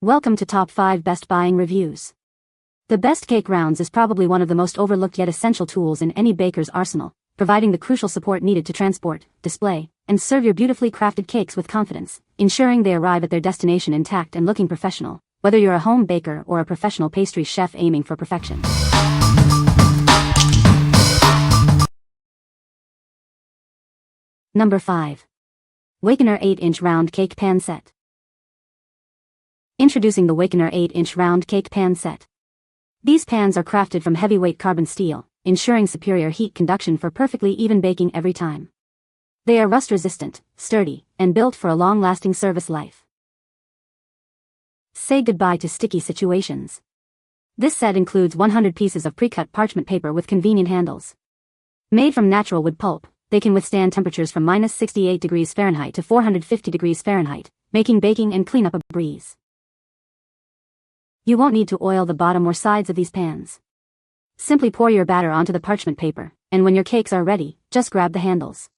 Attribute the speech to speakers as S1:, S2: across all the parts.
S1: Welcome to Top 5 Best Buying Reviews. The Best Cake Rounds is probably one of the most overlooked yet essential tools in any baker's arsenal, providing the crucial support needed to transport, display, and serve your beautifully crafted cakes with confidence, ensuring they arrive at their destination intact and looking professional, whether you're a home baker or a professional pastry chef aiming for perfection. Number 5. HUAKENER 8-inch Round Cake Pan Set. Introducing the HUAKENER 8-inch Round Cake Pan Set. These pans are crafted from heavyweight carbon steel, ensuring superior heat conduction for perfectly even baking every time. They are rust-resistant, sturdy, and built for a long-lasting service life. Say goodbye to sticky situations. This set includes 100 pieces of pre-cut parchment paper with convenient handles. Made from natural wood pulp, they can withstand temperatures from -68 degrees Fahrenheit to 450 degrees Fahrenheit, making baking and cleanup a breeze. You won't need to oil the bottom or sides of these pans. Simply pour your batter onto the parchment paper, and when your cakes are ready, just grab the handles.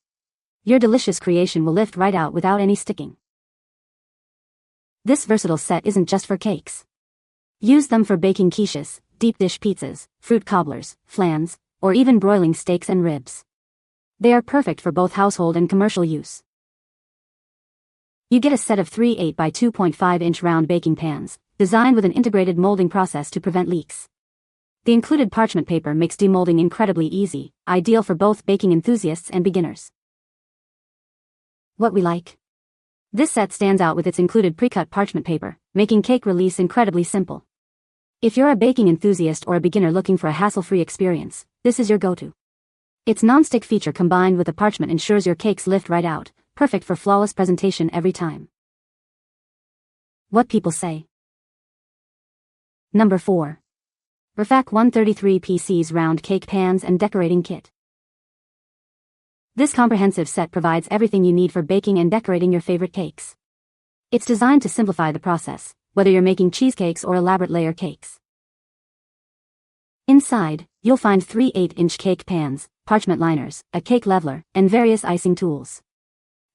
S1: Your delicious creation will lift right out without any sticking. This versatile set isn't just for cakes. Use them for baking quiches, deep dish pizzas, fruit cobblers, flans, or even broiling steaks and ribs. They are perfect for both household and commercial use. You get a set of 3 8 by 2.5-inch round baking pans, designed with an integrated molding process to prevent leaks. The included parchment paper makes demolding incredibly easy, ideal for both baking enthusiasts and beginners. What we like. This set stands out with its included pre-cut parchment paper, making cake release incredibly simple. If you're a baking enthusiast or a beginner looking for a hassle-free experience, this is your go-to. Its non-stick feature combined with the parchment ensures your cakes lift right out, perfect for flawless presentation every time. What people say. Number 4. RFAQK 133 PC's Round Cake Pans and Decorating Kit. This comprehensive set provides everything you need for baking and decorating your favorite cakes. It's designed to simplify the process, whether you're making cheesecakes or elaborate layer cakes. Inside, you'll find 3 8-inch cake pans, parchment liners, a cake leveler, and various icing tools.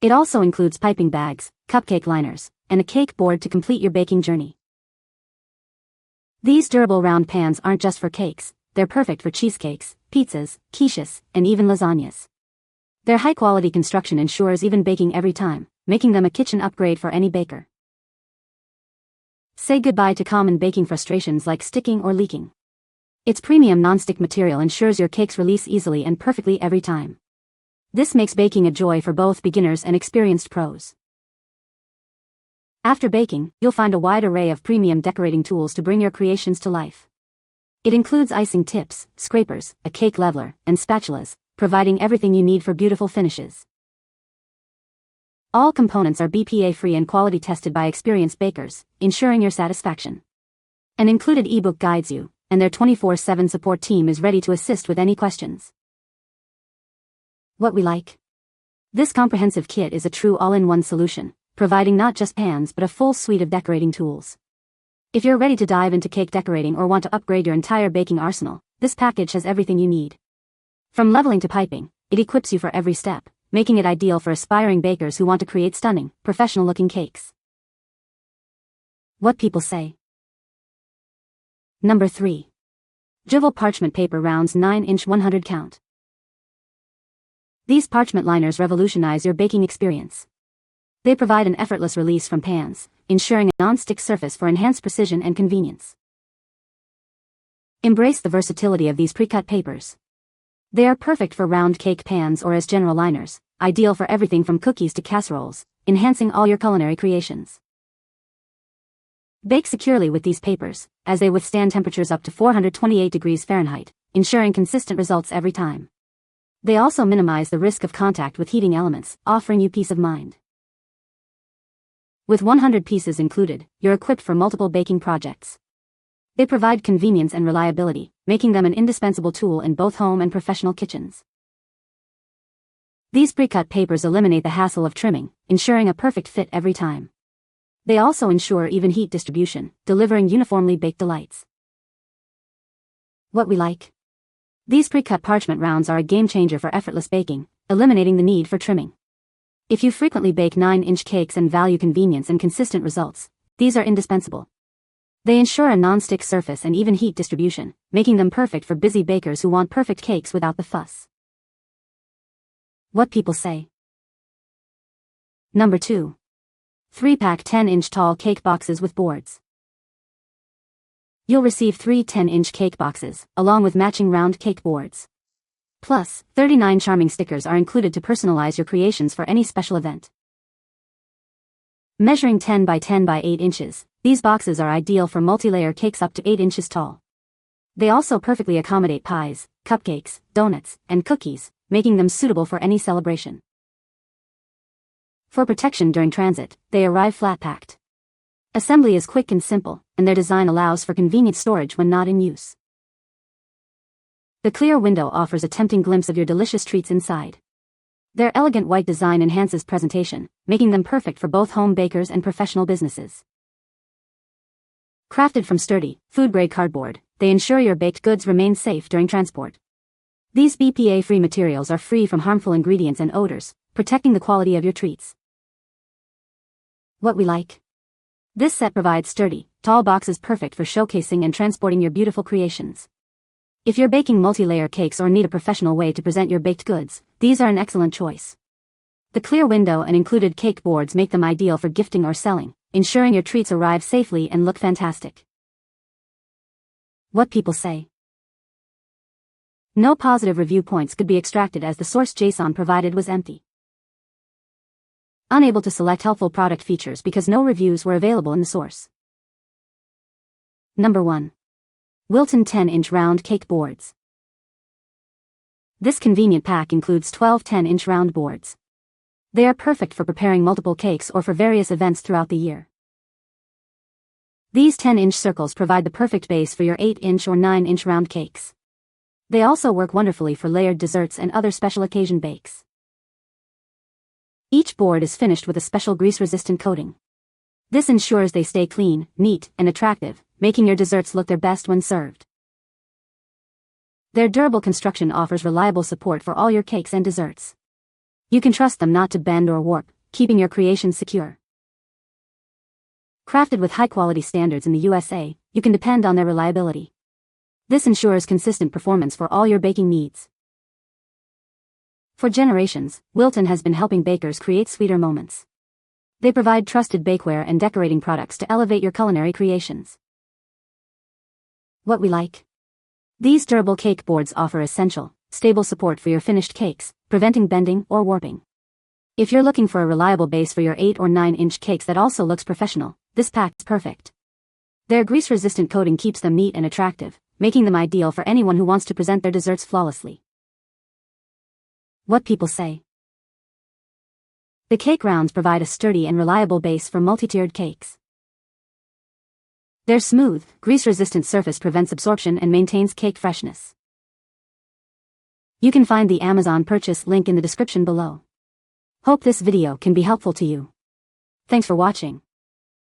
S1: It also includes piping bags, cupcake liners, and a cake board to complete your baking journey. These durable round pans aren't just for cakes, they're perfect for cheesecakes, pizzas, quiches, and even lasagnas. Their high-quality construction ensures even baking every time, making them a kitchen upgrade for any baker. Say goodbye to common baking frustrations like sticking or leaking. Its premium non-stick material ensures your cakes release easily and perfectly every time. This makes baking a joy for both beginners and experienced pros. After baking, you'll find a wide array of premium decorating tools to bring your creations to life. It includes icing tips, scrapers, a cake leveler, and spatulas, providing everything you need for beautiful finishes. All components are BPA-free and quality tested by experienced bakers, ensuring your satisfaction. An included ebook guides you, and their 24/7 support team is ready to assist with any questions. What we like. This comprehensive kit is a true all-in-one solution, providing not just pans but a full suite of decorating tools. If you're ready to dive into cake decorating or want to upgrade your entire baking arsenal, this package has everything you need. From leveling to piping, it equips you for every step, making it ideal for aspiring bakers who want to create stunning, professional-looking cakes. What people say. Number 3. Juvale Parchment Paper Rounds 9-inch 100 Count. These parchment liners revolutionize your baking experience. They provide an effortless release from pans, ensuring a non-stick surface for enhanced precision and convenience. Embrace the versatility of these pre-cut papers. They are perfect for round cake pans or as general liners, ideal for everything from cookies to casseroles, enhancing all your culinary creations. Bake securely with these papers, as they withstand temperatures up to 428 degrees Fahrenheit, ensuring consistent results every time. They also minimize the risk of contact with heating elements, offering you peace of mind. With 100 pieces included, you're equipped for multiple baking projects. They provide convenience and reliability, making them an indispensable tool in both home and professional kitchens. These pre-cut papers eliminate the hassle of trimming, ensuring a perfect fit every time. They also ensure even heat distribution, delivering uniformly baked delights. What we like. These pre-cut parchment rounds are a game-changer for effortless baking, eliminating the need for trimming. If you frequently bake 9-inch cakes and value convenience and consistent results, these are indispensable. They ensure a non-stick surface and even heat distribution, making them perfect for busy bakers who want perfect cakes without the fuss. What people say. Number 2. 3-pack 10-inch tall cake boxes with boards. You'll receive 3 10-inch cake boxes, along with matching round cake boards. Plus, 39 charming stickers are included to personalize your creations for any special event. Measuring 10 by 10 by 8 inches, these boxes are ideal for multi-layer cakes up to 8 inches tall. They also perfectly accommodate pies, cupcakes, donuts, and cookies, making them suitable for any celebration. For protection during transit, they arrive flat-packed. Assembly is quick and simple, and their design allows for convenient storage when not in use. The clear window offers a tempting glimpse of your delicious treats inside. Their elegant white design enhances presentation, making them perfect for both home bakers and professional businesses. Crafted from sturdy, food-grade cardboard, they ensure your baked goods remain safe during transport. These BPA-free materials are free from harmful ingredients and odors, protecting the quality of your treats. What we like. This set provides sturdy, tall boxes perfect for showcasing and transporting your beautiful creations. If you're baking multi-layer cakes or need a professional way to present your baked goods, these are an excellent choice. The clear window and included cake boards make them ideal for gifting or selling, ensuring your treats arrive safely and look fantastic. What people say. No positive review points could be extracted as the source JSON provided was empty. Unable to select helpful product features because no reviews were available in the source. Number 1. Wilton 10-inch round cake boards. This convenient pack includes 12 10-inch round boards. They are perfect for preparing multiple cakes or for various events throughout the year. These 10-inch circles provide the perfect base for your 8-inch or 9-inch round cakes. They also work wonderfully for layered desserts and other special occasion bakes. Each board is finished with a special grease-resistant coating. This ensures they stay clean, neat, and attractive, making your desserts look their best when served. Their durable construction offers reliable support for all your cakes and desserts. You can trust them not to bend or warp, keeping your creations secure. Crafted with high-quality standards in the USA, you can depend on their reliability. This ensures consistent performance for all your baking needs. For generations, Wilton has been helping bakers create sweeter moments. They provide trusted bakeware and decorating products to elevate your culinary creations. What we like. These durable cake boards offer essential, stable support for your finished cakes, preventing bending or warping. If you're looking for a reliable base for your 8 or 9-inch cakes that also looks professional, this pack is perfect. Their grease-resistant coating keeps them neat and attractive, making them ideal for anyone who wants to present their desserts flawlessly. What people say. The cake rounds provide a sturdy and reliable base for multi-tiered cakes. Their smooth, grease-resistant surface prevents absorption and maintains cake freshness. You can find the Amazon purchase link in the description below. Hope this video can be helpful to you. Thanks for watching.